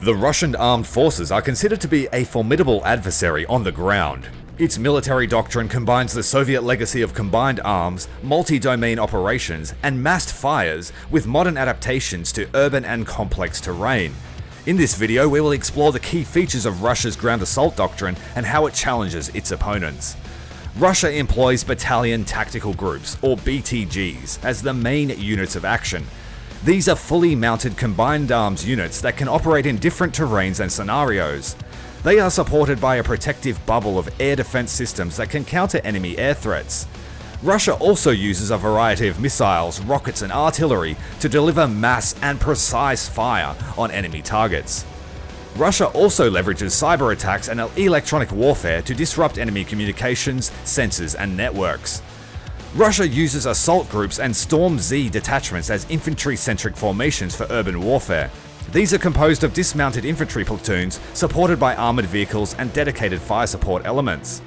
The Russian armed forces are considered to be a formidable adversary on the ground. Its military doctrine combines the Soviet legacy of combined arms, multi-domain operations, and massed fires with modern adaptations to urban and complex terrain. In this video, we will explore the key features of Russia's ground assault doctrine and how it challenges its opponents. Russia employs Battalion Tactical Groups, or BTGs, as the main units of action. These are fully mounted combined arms units that can operate in different terrains and scenarios. They are supported by a protective bubble of air defense systems that can counter enemy air threats. Russia also uses a variety of missiles, rockets, and artillery to deliver mass and precise fire on enemy targets. Russia also leverages cyber attacks and electronic warfare to disrupt enemy communications, sensors, and networks. Russia uses assault groups and Storm Z detachments as infantry-centric formations for urban warfare. These are composed of dismounted infantry platoons supported by armored vehicles and dedicated fire support elements.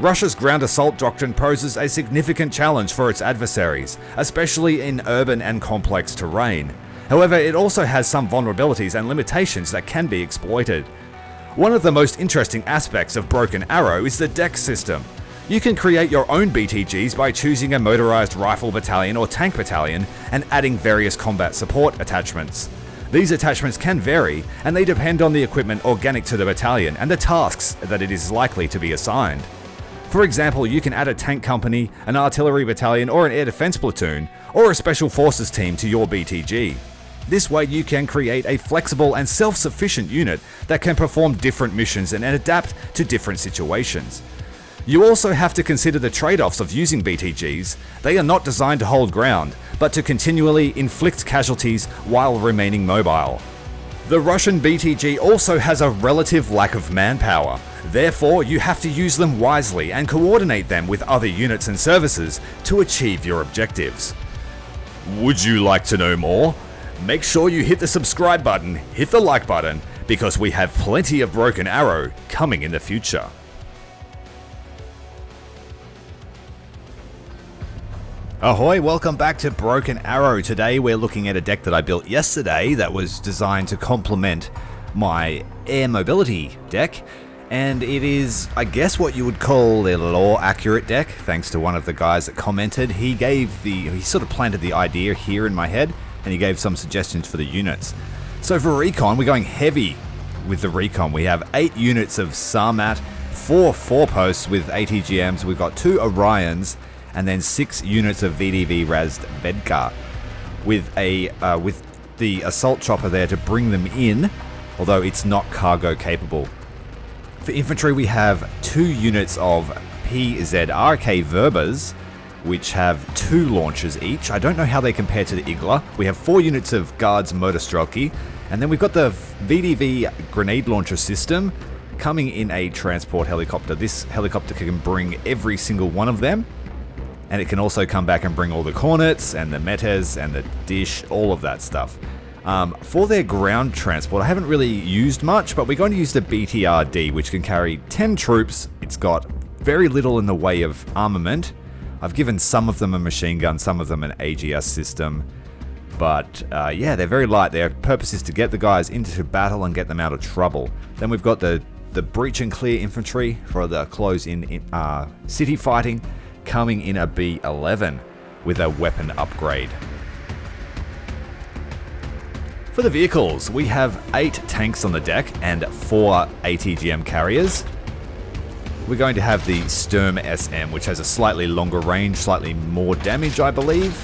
Russia's ground assault doctrine poses a significant challenge for its adversaries, especially in urban and complex terrain. However, it also has some vulnerabilities and limitations that can be exploited. One of the most interesting aspects of Broken Arrow is the deck system. You can create your own BTGs by choosing a motorized rifle battalion or tank battalion and adding various combat support attachments. These attachments can vary, and they depend on the equipment organic to the battalion and the tasks that it is likely to be assigned. For example, you can add a tank company, an artillery battalion, or an air defense platoon, or a special forces team to your BTG. This way you can create a flexible and self-sufficient unit that can perform different missions and adapt to different situations. You also have to consider the trade-offs of using BTGs. They are not designed to hold ground, but to continually inflict casualties while remaining mobile. The Russian BTG also has a relative lack of manpower. Therefore, you have to use them wisely and coordinate them with other units and services to achieve your objectives. Would you like to know more? Make sure you hit the subscribe button, hit the like button, because we have plenty of Broken Arrow coming in the future. Ahoy, welcome back to Broken Arrow. Today we're looking at a deck that I built yesterday that was designed to complement my air mobility deck. And it is, I guess, what you would call a lore accurate deck, thanks to one of the guys that commented. He sort of planted the idea here in my head, and he gave some suggestions for the units. So for recon, we're going heavy with the recon. We have 8 units of Sarmat, 4 foreposts with ATGMs, we've got 2 Orions, and then 6 units of VDV Razd Vedka, with the assault chopper there to bring them in, although it's not cargo capable. For infantry, we have 2 units of PZRK Verbas, which have 2 launchers each. I don't know how they compare to the Igla. We have 4 units of Guards Motostrelki, and then we've got the VDV grenade launcher system coming in a transport helicopter. This helicopter can bring every single one of them, and it can also come back and bring all the Cornets and the Metes and the Dish, all of that stuff. For their ground transport, I haven't really used much, but we're going to use the BTRD, which can carry 10 troops. It's got very little in the way of armament. I've given some of them a machine gun, some of them an AGS system. But yeah, they're very light. Their purpose is to get the guys into battle and get them out of trouble. Then we've got the breach and clear infantry for the close-in city fighting, coming in a B11 with a weapon upgrade. For the vehicles, we have 8 tanks on the deck and 4 ATGM carriers. We're going to have the Sturm SM, which has a slightly longer range, slightly more damage, I believe.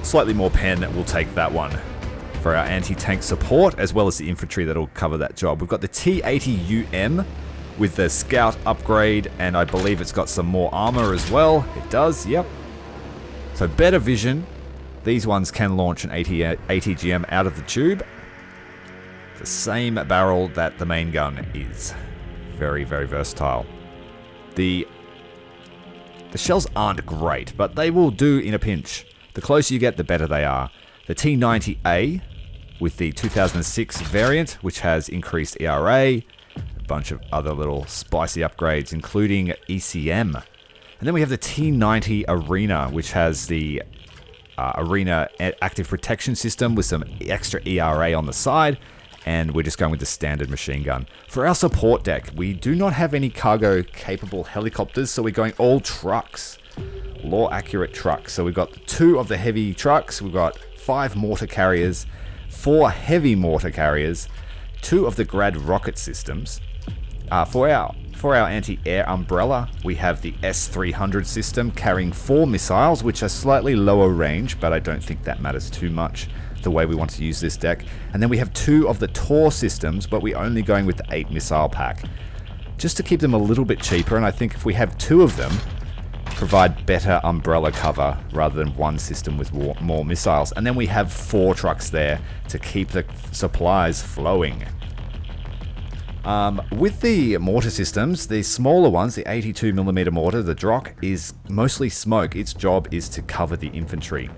Slightly more pen, we'll take that one for our anti-tank support, as well as the infantry that'll cover that job. We've got the T80UM with the scout upgrade, and I believe it's got some more armor as well. It does, yep. So better vision. These ones can launch an ATGM out of the tube. The same barrel that the main gun is. Very, very versatile. The shells aren't great, but they will do in a pinch. The closer you get, the better they are. The T90A with the 2006 variant, which has increased ERA, a bunch of other little spicy upgrades, including ECM. And then we have the T90 Arena, which has the arena active protection system with some extra ERA on the side. And we're just going with the standard machine gun. For our support deck, we do not have any cargo-capable helicopters, so we're going all trucks. Law-accurate trucks. So we've got 2 of the heavy trucks, we've got 5 mortar carriers, 4 heavy mortar carriers, 2 of the Grad rocket systems. For our anti-air umbrella, we have the S-300 system carrying 4 missiles, which are slightly lower range, but I don't think that matters too much the way we want to use this deck. And then we have 2 of the Tor systems, but we're only going with the 8 missile pack, just to keep them a little bit cheaper. And I think if we have 2 of them, provide better umbrella cover rather than 1 system with more missiles. And then we have 4 trucks there to keep the supplies flowing. With the mortar systems, the smaller ones, the 82mm mortar, the Drock, is mostly smoke. Its job is to cover the infantry.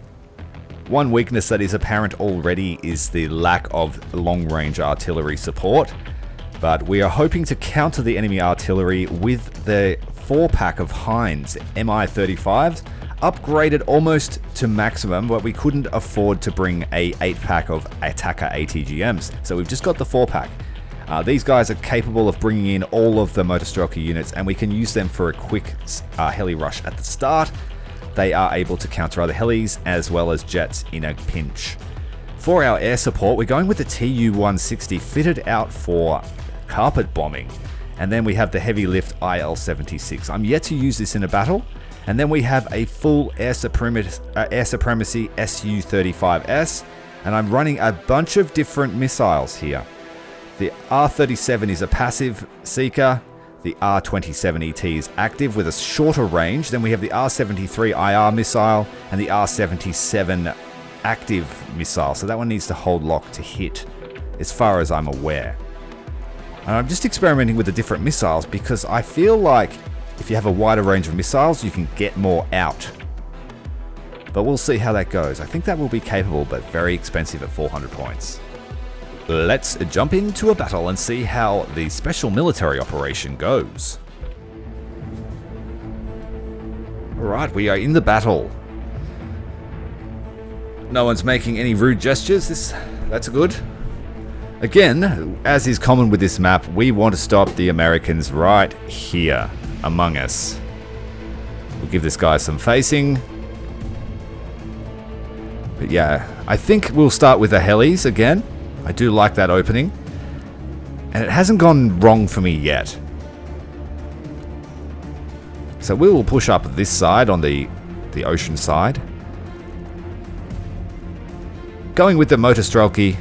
One weakness that is apparent already is the lack of long-range artillery support, but we are hoping to counter the enemy artillery with the 4-pack of Heinz Mi-35s, upgraded almost to maximum, but we couldn't afford to bring a 8-pack of Attacker ATGMs, so we've just got the 4-pack. These guys are capable of bringing in all of the Motorized units, and we can use them for a quick heli rush at the start. They are able to counter other helis as well as jets in a pinch. For our air support, we're going with the Tu-160 fitted out for carpet bombing. And then we have the heavy lift IL-76. I'm yet to use this in a battle. And then we have a full air supremacy Su-35S. And I'm running a bunch of different missiles here. The R-37 is a passive seeker. The R-27ET is active with a shorter range. Then we have the R-73 IR missile and the R-77 active missile. So that one needs to hold lock to hit, as far as I'm aware. And I'm just experimenting with the different missiles because I feel like if you have a wider range of missiles, you can get more out. But we'll see how that goes. I think that will be capable, but very expensive at 400 points. Let's jump into a battle and see how the special military operation goes. Alright, we are in the battle. No one's making any rude gestures. That's good. Again, as is common with this map, we want to stop the Americans right here among us. We'll give this guy some facing. But yeah, I think we'll start with the helis again. I do like that opening. And it hasn't gone wrong for me yet. So we will push up this side on the ocean side. Going with the Motorized.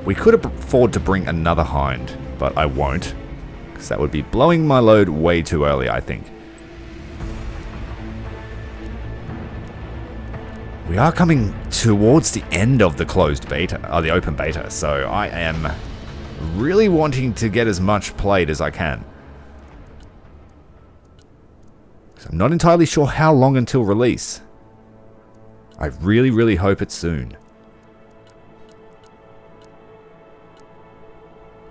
We could afford to bring another Hind, but I won't. Because that would be blowing my load way too early, I think. We are coming towards the end of the closed beta, or the open beta, so I am really wanting to get as much played as I can. I'm not entirely sure how long until release. I really, really hope it's soon.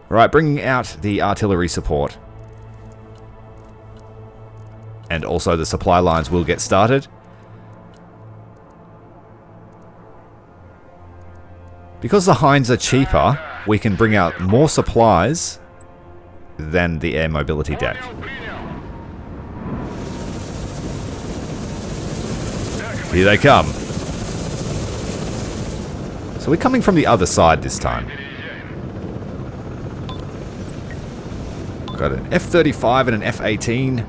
Alright, bringing out the artillery support. And also the supply lines will get started. Because the Hinds are cheaper, we can bring out more supplies than the air mobility deck. Here they come. So we're coming from the other side this time. We've got an F-35 and an F-18.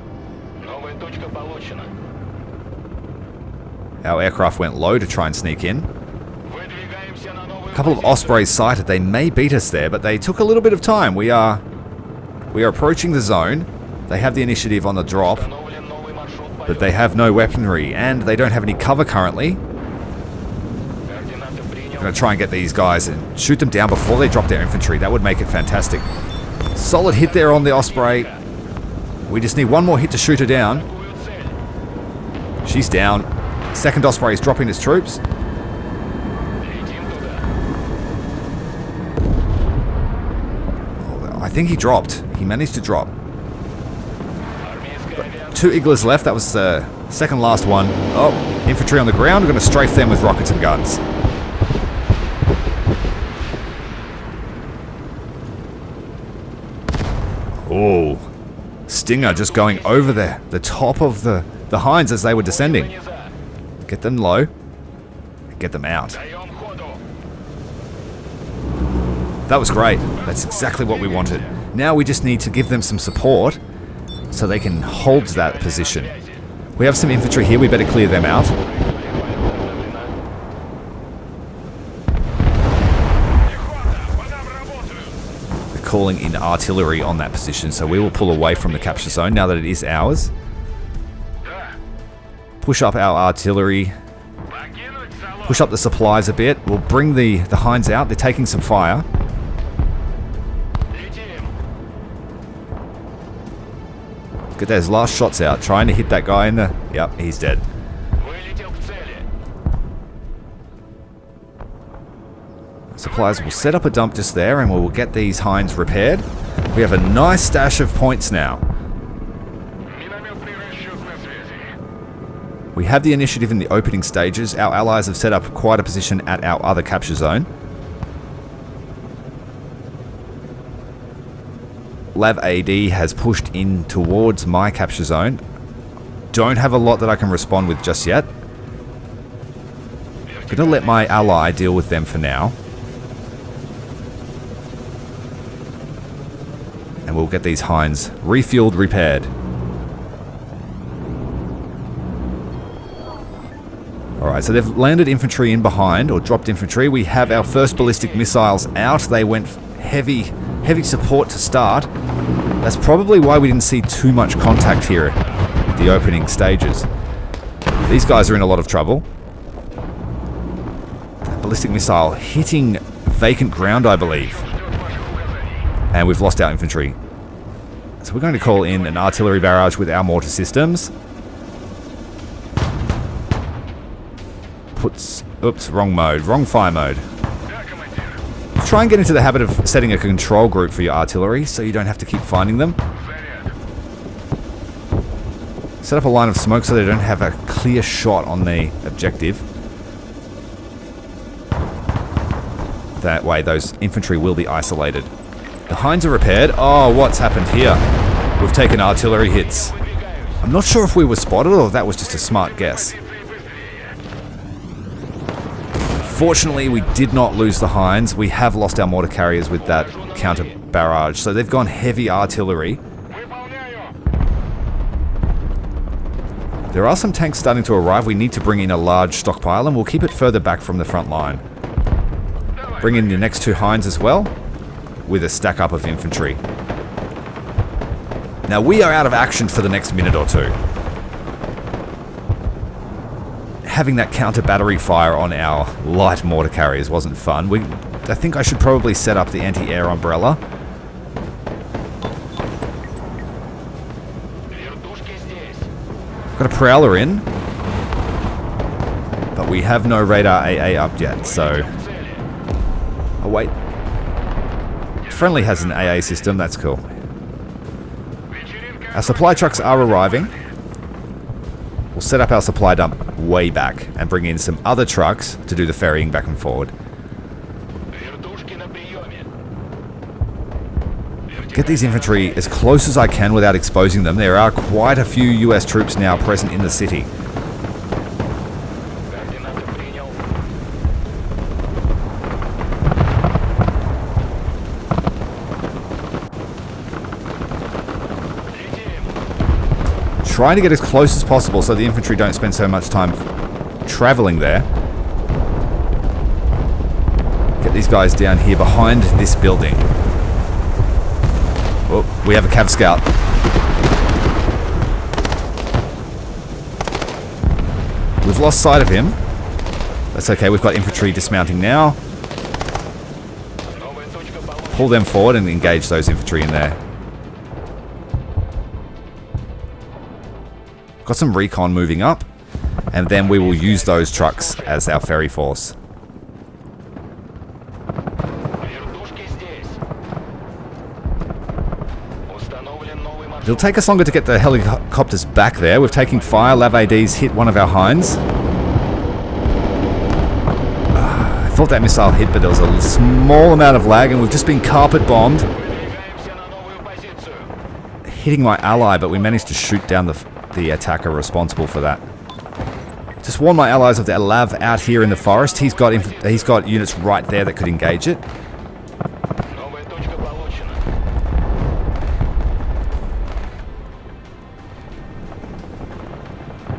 Our aircraft went low to try and sneak in. A couple of Ospreys sighted. They may beat us there, but they took a little bit of time. We are approaching the zone. They have the initiative on the drop, but they have no weaponry, and they don't have any cover currently. I'm going to try and get these guys and shoot them down before they drop their infantry. That would make it fantastic. Solid hit there on the Osprey. We just need one more hit to shoot her down. She's down. Second Osprey is dropping its troops. I think he dropped. He managed to drop. Got 2 Iglas left. That was the second last one. Oh, Infantry on the ground, we're going to strafe them with rockets and guns. Oh, Stinger just going over there, the top of the Hinds as they were descending. Get them low, get them out. That was great. That's exactly what we wanted. Now we just need to give them some support so they can hold that position. We have some infantry here, we better clear them out. They're calling in artillery on that position, so we will pull away from the capture zone now that it is ours. Push up our artillery. Push up the supplies a bit. We'll bring the Hinds out. They're taking some fire. Get those last shots out, trying to hit that guy in the... Yep, he's dead. Supplies will set up a dump just there and we'll get these Hinds repaired. We have a nice stash of points now. We have the initiative in the opening stages. Our allies have set up quite a position at our other capture zone. Lav AD has pushed in towards my capture zone. Don't have a lot that I can respond with just yet. I'm gonna let my ally deal with them for now. And we'll get these Hinds refueled, repaired. Alright, so they've landed infantry in behind, or dropped infantry. We have our first ballistic missiles out. They went heavy support to start. That's probably why we didn't see too much contact here at the opening stages. These guys are in a lot of trouble. Ballistic missile hitting vacant ground, I believe. And we've lost our infantry. So we're going to call in an artillery barrage with our mortar systems. Oops, wrong mode. Wrong fire mode. Try and get into the habit of setting a control group for your artillery so you don't have to keep finding them. Set up a line of smoke so they don't have a clear shot on the objective. That way those infantry will be isolated. The Hinds are repaired. Oh, what's happened here? We've taken artillery hits. I'm not sure if we were spotted or if that was just a smart guess. Fortunately, we did not lose the Hinds. We have lost our mortar carriers with that counter barrage, so they've gone heavy artillery. There are some tanks starting to arrive. We need to bring in a large stockpile, and we'll keep it further back from the front line. Bring in the next two Hinds as well, with a stack up of infantry. Now we are out of action for the next minute or two. Having that counter battery fire on our light mortar carriers wasn't fun. I think I should probably set up the anti-air umbrella. Got a Prowler in, but we have no radar AA up yet, so... Oh wait. Friendly has an AA system, that's cool. Our supply trucks are arriving. We'll set up our supply dump way back and bring in some other trucks to do the ferrying back and forward. Get these infantry as close as I can without exposing them. There are quite a few US troops now present in the city. Trying to get as close as possible so the infantry don't spend so much time traveling there. Get these guys down here behind this building. Oh, we have a Cav Scout. We've lost sight of him. That's okay, we've got infantry dismounting now. Pull them forward and engage those infantry in there. Got some recon moving up, and then we will use those trucks as our ferry force. It'll take us longer to get the helicopters back there. We're taking fire. Lav AD's hit one of our Hinds. thought that missile hit, but there was a small amount of lag, and we've just been carpet bombed. Hitting my ally, but we managed to shoot down the attacker responsible for that. Just warn my allies of the Alav out here in the forest. He's got units right there that could engage it.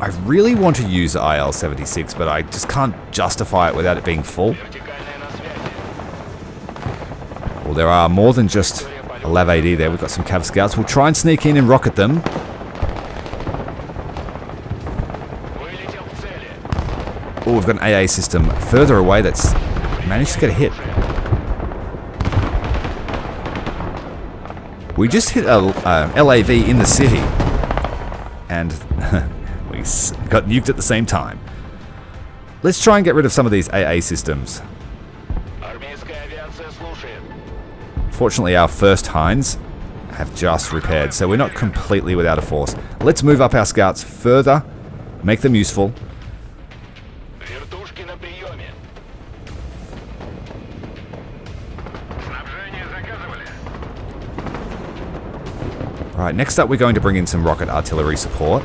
I really want to use IL-76, but I just can't justify it without it being full. Well, there are more than just a Lav AD there. We've got some Cav Scouts. We'll try and sneak in and rocket them. Oh, we've got an AA system further away that's managed to get a hit. We just hit a LAV in the city. And we got nuked at the same time. Let's try and get rid of some of these AA systems. Fortunately, our first Hinds have just repaired, so we're not completely without a force. Let's move up our scouts further, make them useful. Alright, next up we're going to bring in some rocket artillery support,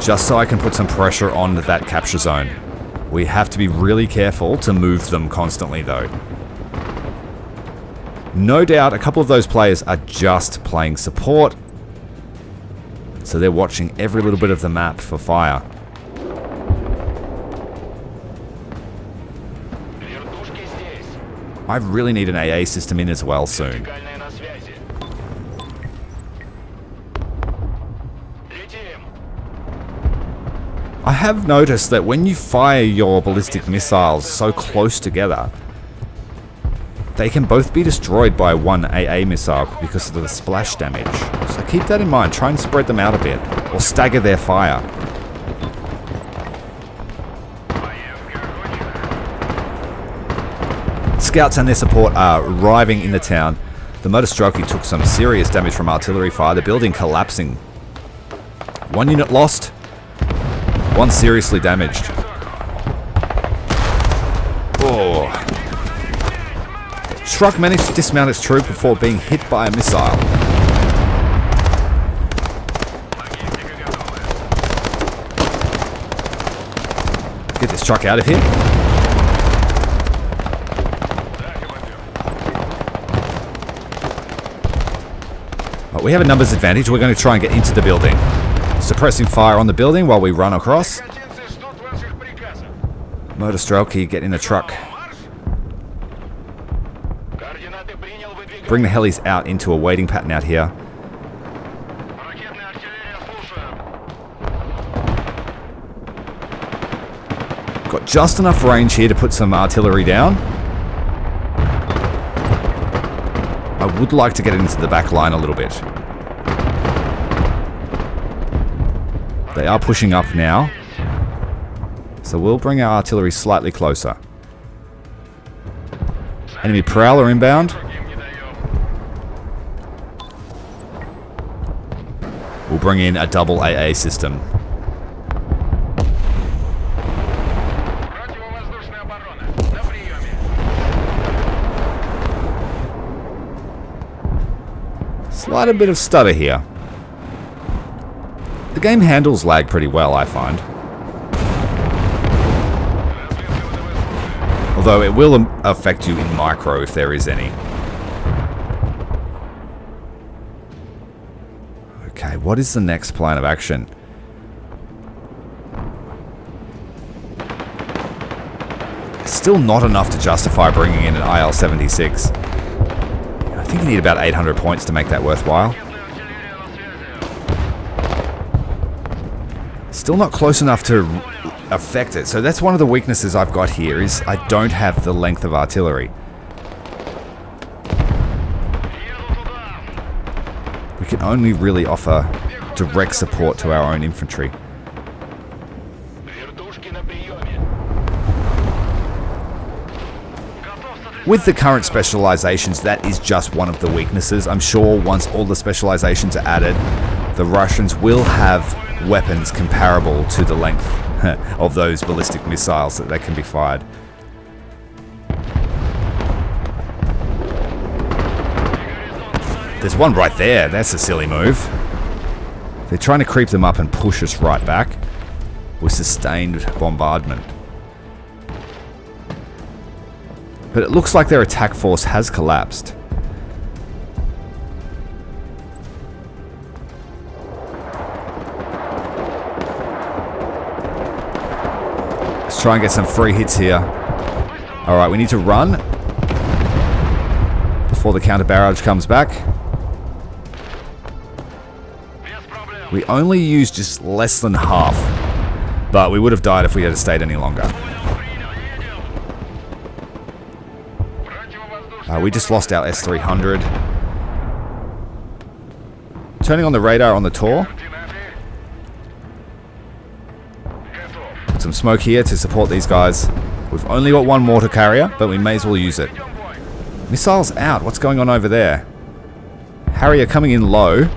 just so I can put some pressure on that capture zone. We have to be really careful to move them constantly though. No doubt a couple of those players are just playing support, so they're watching every little bit of the map for fire. I really need an AA system in as well soon. I have noticed that when you fire your ballistic missiles so close together, they can both be destroyed by one AA missile because of the splash damage. So keep that in mind. Try and spread them out a bit, or stagger their fire. Scouts and their support are arriving in the town. The Motorized took some serious damage from artillery fire, the building collapsing. One unit lost, one seriously damaged. Oh. Truck managed to dismount its troop before being hit by a missile. Get this truck out of here. Right, we have a numbers advantage. We're going to try and get into the building. Suppressing fire on the building while we run across. Motorized, get in the truck. Bring the helis out into a waiting pattern out here. Got just enough range here to put some artillery down. I would like to get into the back line a little bit. They are pushing up now. So we'll bring our artillery slightly closer. Enemy Prowler inbound. We'll bring in a double AA system. Slight bit of stutter here. The game handles lag pretty well, I find. Although it will affect you in micro if there is any. Okay, what is the next plan of action? Still not enough to justify bringing in an IL-76. I think you need about 800 points to make that worthwhile. Still not close enough to affect it. So that's one of the weaknesses I've got here, is I don't have the length of artillery. We can only really offer direct support to our own infantry. With the current specializations, that is just one of the weaknesses. I'm sure once all the specializations are added, the Russians will have weapons comparable to the length of those ballistic missiles that they can be fired. There's one right there. That's a silly move. They're trying to creep them up and push us right back with sustained bombardment. But it looks like their attack force has collapsed. Let's try and get some free hits here. Alright, we need to run before the counter barrage comes back. We only used just less than half, but we would have died if we had stayed any longer. We just lost our S-300. Turning on the radar on the Tor. Put some smoke here to support these guys. We've only got one mortar carrier, but we may as well use it. Missiles out. What's going on over there? Harrier coming in low.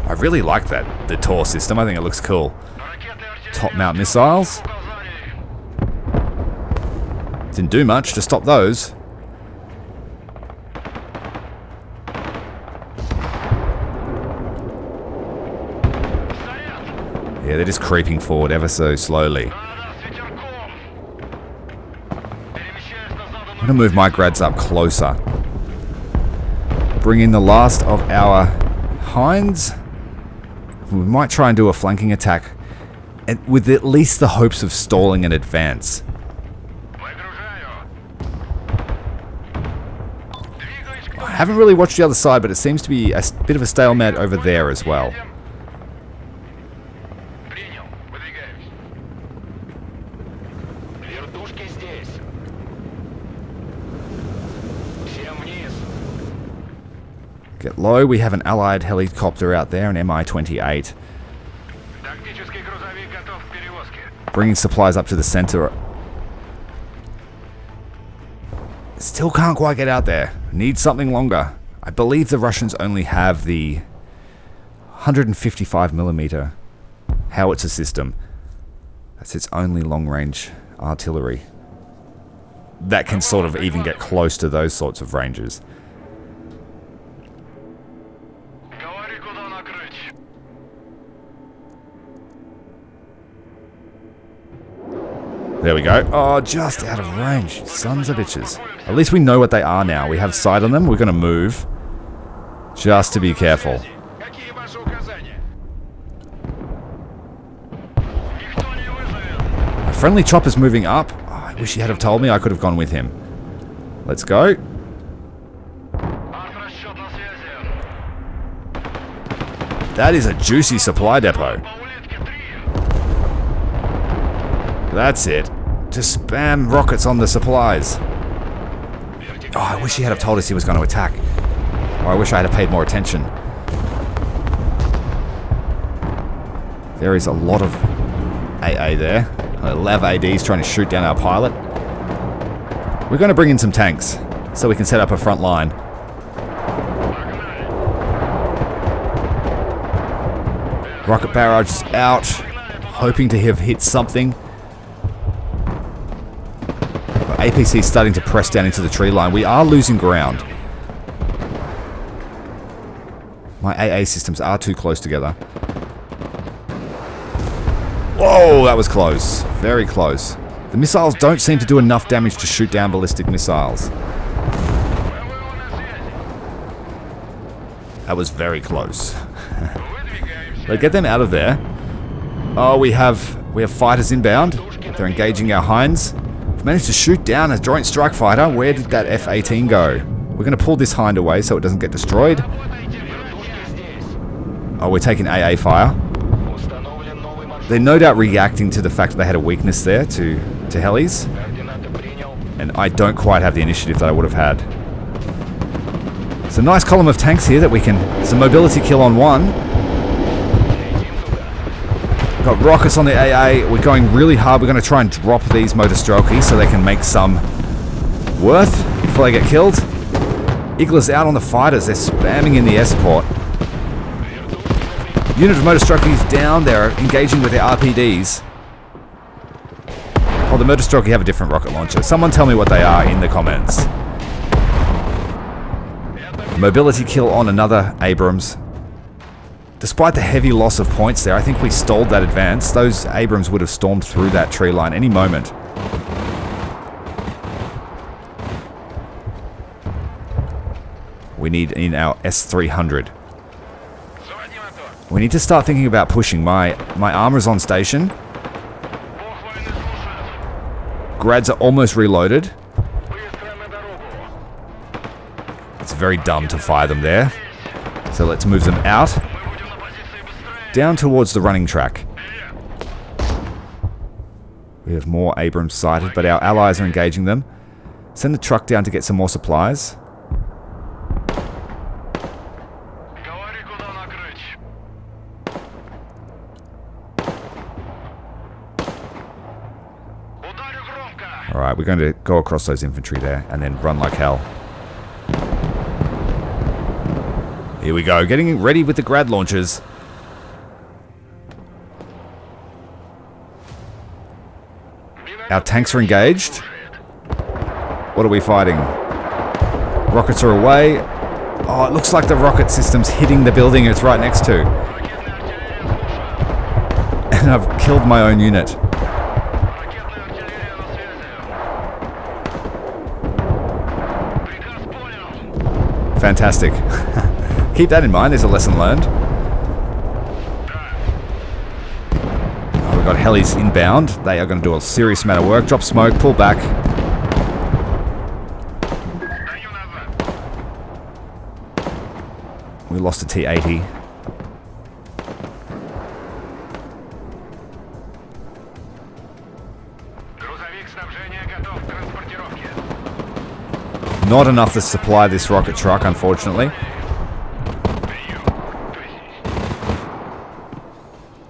I really like that, the Tor system. I think it looks cool. Top mount missiles. Didn't do much to stop those. Yeah, they're just creeping forward ever so slowly. I'm going to move my grads up closer. Bring in the last of our hinds. We might try and do a flanking attack, and with at least the hopes of stalling an advance. I haven't really watched the other side, but it seems to be a bit of a stalemate over there as well. Get low. We have an allied helicopter out there, an Mi-28. Bringing supplies up to the center. Still can't quite get out there. Need something longer. I believe the Russians only have the 155mm howitzer system. That's its only long-range artillery. That can sort of even get close to those sorts of ranges. There we go. Oh, just out of range. Sons of bitches. At least we know what they are now. We have sight on them. We're going to move. Just to be careful. A friendly chopper's moving up. Oh, I wish he had have told me. I could have gone with him. Let's go. That is a juicy supply depot. That's it. Just spam rockets on the supplies. Oh, I wish he had have told us he was going to attack. Or I wish I had have paid more attention. There is a lot of AA there. Lav ADs trying to shoot down our pilot. We're going to bring in some tanks so we can set up a front line. Rocket barrage is out. Hoping to have hit something. APC is starting to press down into the tree line. We are losing ground. My AA systems are too close together. Whoa, that was close. Very close. The missiles don't seem to do enough damage to shoot down ballistic missiles. That was very close. Let's get them out of there. Oh, we have fighters inbound. They're engaging our hinds. We've managed to shoot down a joint strike fighter. Where did that F-18 go? We're going to pull this hind away so it doesn't get destroyed. Oh, we're taking AA fire. They're no doubt reacting to the fact that they had a weakness there to helis. And I don't quite have the initiative that I would have had. It's a nice column of tanks here that we can... It's a mobility kill on one. Got rockets on the AA. We're going really hard. We're going to try and drop these motor strelkies so they can make some worth before they get killed. Igla's out on the fighters. They're spamming in the air support. Unit of Motorized down there, engaging with their RPDs. Oh, the Motorized have a different rocket launcher. Someone tell me what they are in the comments. Mobility kill on another Abrams. Despite the heavy loss of points there, I think we stalled that advance. Those Abrams would have stormed through that tree line any moment. We need in our S-300. We need to start thinking about pushing. My armor's on station. Grads are almost reloaded. It's very dumb to fire them there. So let's move them out. Down towards the running track. We have more Abrams sighted, but our allies are engaging them. Send the truck down to get some more supplies. Alright, we're going to go across those infantry there and then run like hell. Here we go, getting ready with the grad launchers. Our tanks are engaged. What are we fighting? Rockets are away. Oh, it looks like the rocket system's hitting the building it's right next to. And I've killed my own unit. Fantastic. Keep that in mind, there's a lesson learned. Oh, we've got helis inbound. They are going to do a serious amount of work. Drop smoke, pull back. We lost a T-80. Not enough to supply this rocket truck, unfortunately.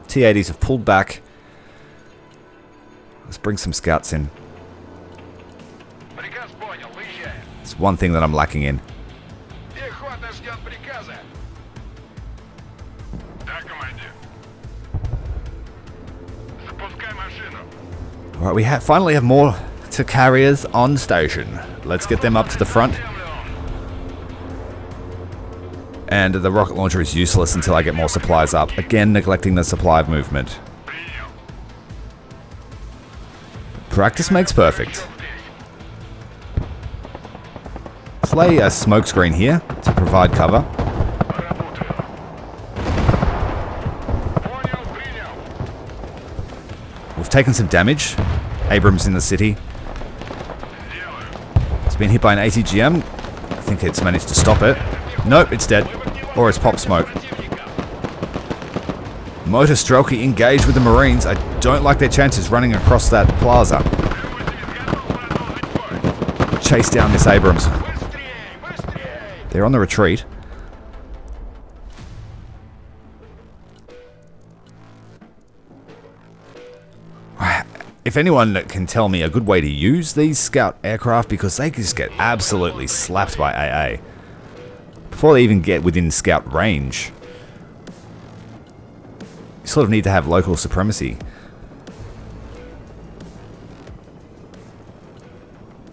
T-80s have pulled back. Let's bring some scouts in. It's one thing that I'm lacking in. Alright, we finally have more to carriers on station. Let's get them up to the front. And the rocket launcher is useless until I get more supplies up. Again, neglecting the supply movement. Practice makes perfect. Let's lay a smoke screen here to provide cover. We've taken some damage. Abrams in the city. It's been hit by an ATGM. I think it's managed to stop it. Nope, it's dead. Or it's pop smoke. Motorized engaged with the Marines. I don't like their chances running across that plaza. Chase down this Abrams. They're on the retreat. If anyone can tell me a good way to use these scout aircraft, because they just get absolutely slapped by AA before they even get within scout range. You sort of need to have local supremacy.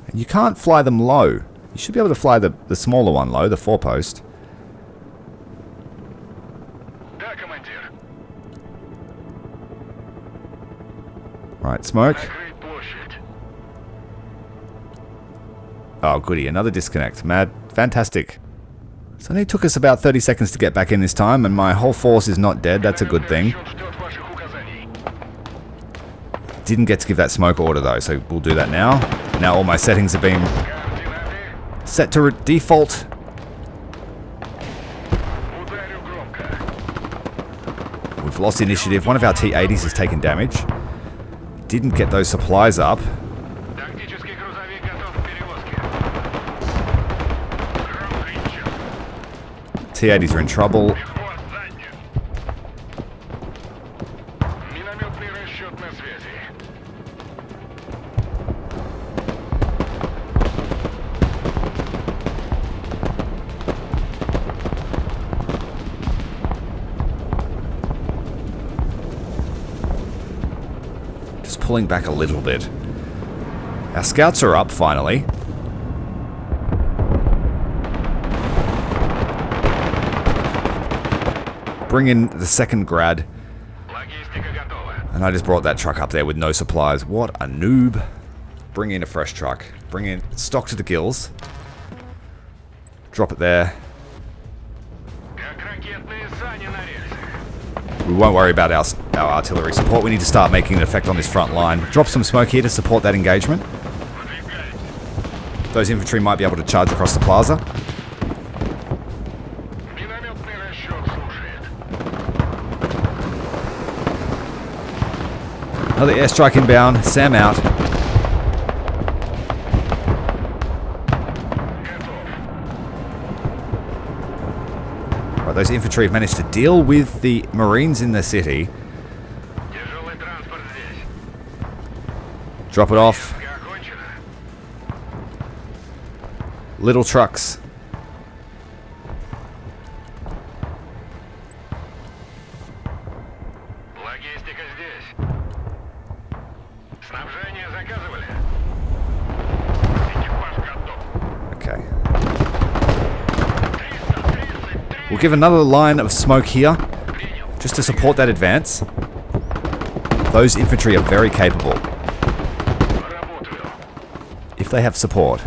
And you can't fly them low. You should be able to fly the smaller one low, the 4-post. Right, smoke. Oh, goody. Another disconnect. Mad. Fantastic. So it took us about 30 seconds to get back in this time, and my whole force is not dead. That's a good thing. Didn't get to give that smoke order, though, so we'll do that now. Now all my settings have been set to default. We've lost initiative. One of our T-80s has taken damage. Didn't get those supplies up. T-80s are in trouble. pulling back a little bit. Our scouts are up, finally. Bring in the second grad. And I just brought that truck up there with no supplies. What a noob. Bring in a fresh truck. Bring in stock to the gills. Drop it there. We won't worry about our artillery support. We need to start making an effect on this front line. Drop some smoke here to support that engagement. Those infantry might be able to charge across the plaza. Another airstrike inbound. Sam out. Right, those infantry have managed to deal with the Marines in the city. Drop it off. Little trucks. Okay. We'll give another line of smoke here, just to support that advance. Those infantry are very capable. If they have support.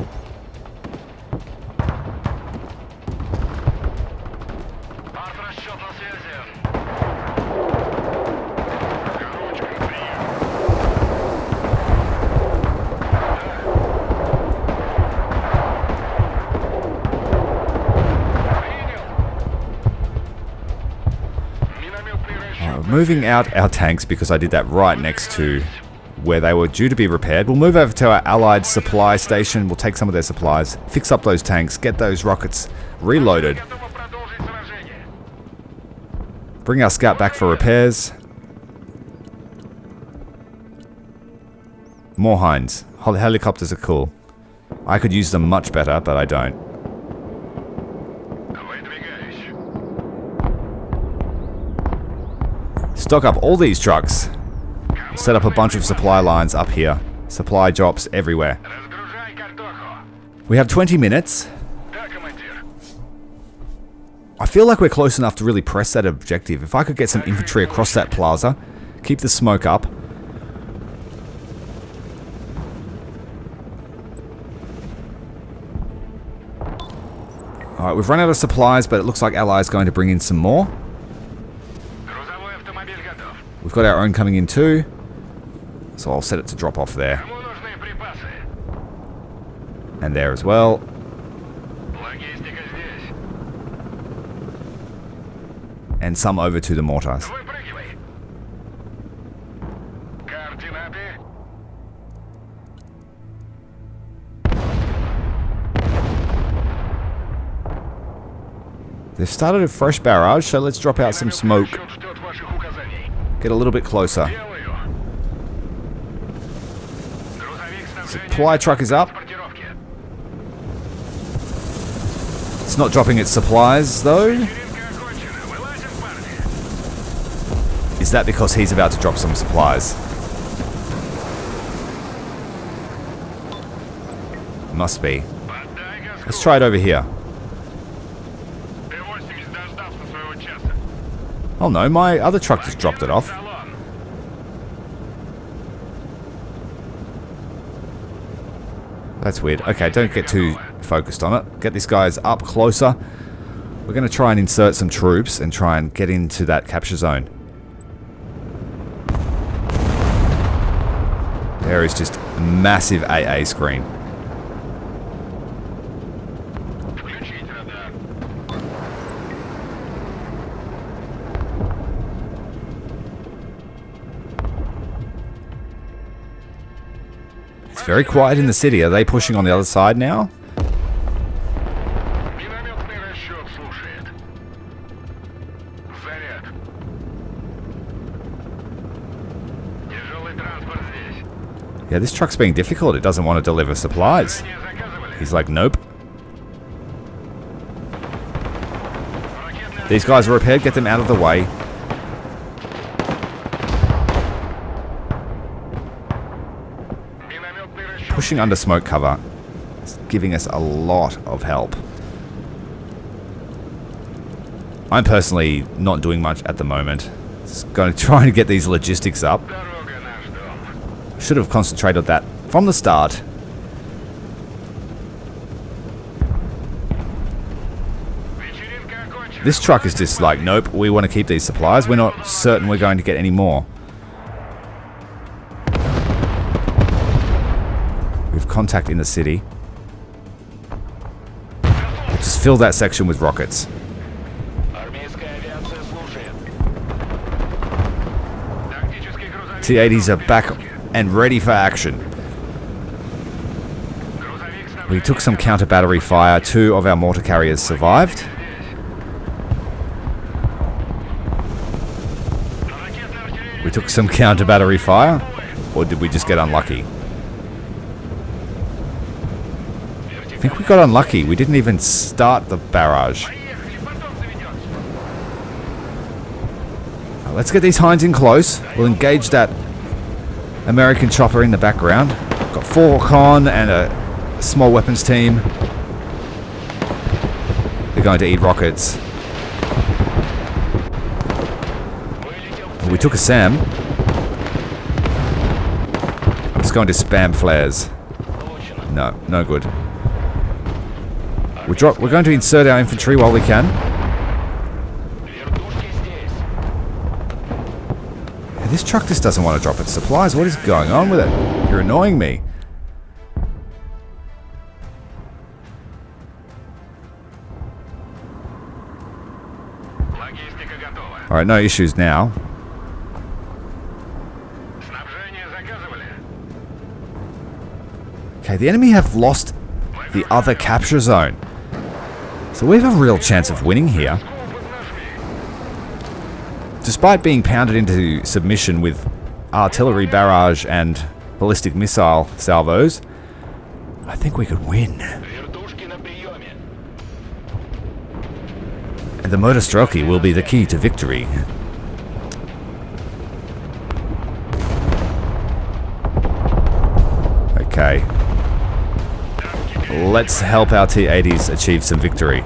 Moving out our tanks because I did that right next to where they were due to be repaired. We'll move over to our allied supply station. We'll take some of their supplies, fix up those tanks, get those rockets reloaded. Bring our scout back for repairs. More Hinds. Helicopters are cool. I could use them much better, but I don't. Stock up all these trucks. Set up a bunch of supply lines up here. Supply drops everywhere. We have 20 minutes. I feel like we're close enough to really press that objective. If I could get some infantry across that plaza, keep the smoke up. Alright, we've run out of supplies, but it looks like Allies going to bring in some more. We've got our own coming in too, so I'll set it to drop off there. And there as well. And some over to the mortars. They've started a fresh barrage, so let's drop out some smoke. Get a little bit closer. Supply truck is up. It's not dropping its supplies, though. Is that because he's about to drop some supplies? Must be. Let's try it over here. Oh no, my other truck just dropped it off. That's weird. Okay, don't get too focused on it. Get these guys up closer. We're going to try and insert some troops and try and get into that capture zone. There is just a massive AA screen. It's very quiet in the city. Are they pushing on the other side now? Yeah, this truck's being difficult. It doesn't want to deliver supplies. He's like, nope. These guys are repaired. Get them out of the way. pushing under smoke cover. It's giving us a lot of help. I'm personally not doing much at the moment. Just going to try and get these logistics up. Should have concentrated on that from the start. This truck is just like, nope, we want to keep these supplies. We're not certain we're going to get any more. We have contact in the city. Just fill that section with rockets. T-80s are back and ready for action. We took some counter battery fire. 2 of our mortar carriers survived. We took some counter battery fire, or did we just get unlucky? I think we got unlucky. We didn't even start the barrage. Let's get these Hinds in close. We'll engage that American chopper in the background. Got 4 con and a small weapons team. They're going to eat rockets. We took a SAM. I'm just going to spam flares. No, no good. We're going to insert our infantry while we can. This truck just doesn't want to drop its supplies. What is going on with it? You're annoying me. Alright, no issues now. Okay, the enemy have lost the other capture zone. So we have a real chance of winning here. Despite being pounded into submission with artillery barrage and ballistic missile salvos, I think we could win. And the Motorized will be the key to victory. Okay. Let's help our T-80s achieve some victory.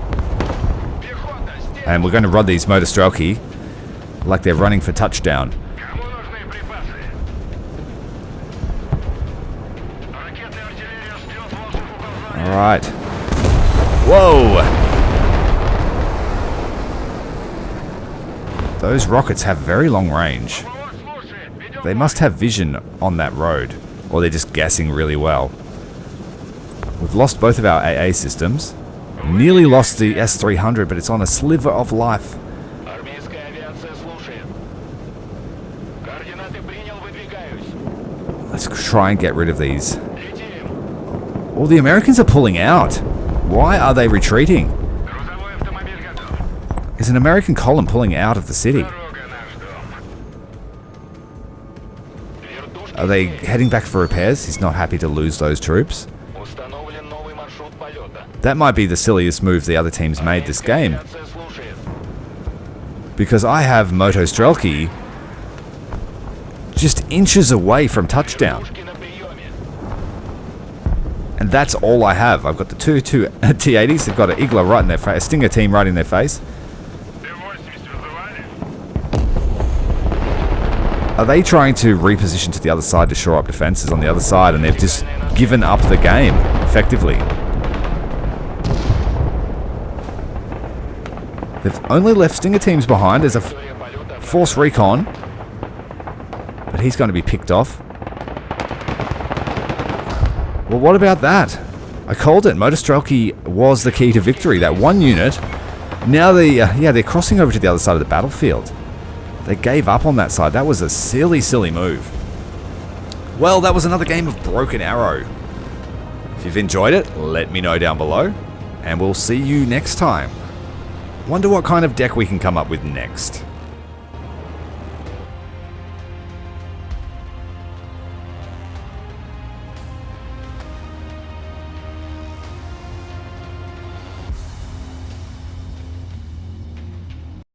And we're going to run these Motorized like they're running for touchdown. Alright. Whoa! Those rockets have very long range. They must have vision on that road, or they're just guessing really well. We've lost both of our AA systems. Nearly lost the S-300, but it's on a sliver of life. Let's try and get rid of these. Well, the Americans are pulling out. Why are they retreating? Is an American column pulling out of the city? Are they heading back for repairs? He's not happy to lose those troops. That might be the silliest move the other team's made this game. Because I have Motorized just inches away from touchdown. And that's all I have. I've got the two T-80s. They've got an Igla right in their face, a Stinger team right in their face. Are they trying to reposition to the other side to shore up defenses on the other side, and they've just given up the game, effectively? They've only left Stinger teams behind. There's a force recon, but he's going to be picked off. Well, what about that? I called it. Motorized was the key to victory. That one unit. Now they're crossing over to the other side of the battlefield. They gave up on that side. That was a silly, silly move. Well, that was another game of Broken Arrow. If you've enjoyed it, let me know down below, and we'll see you next time. Wonder what kind of deck we can come up with next.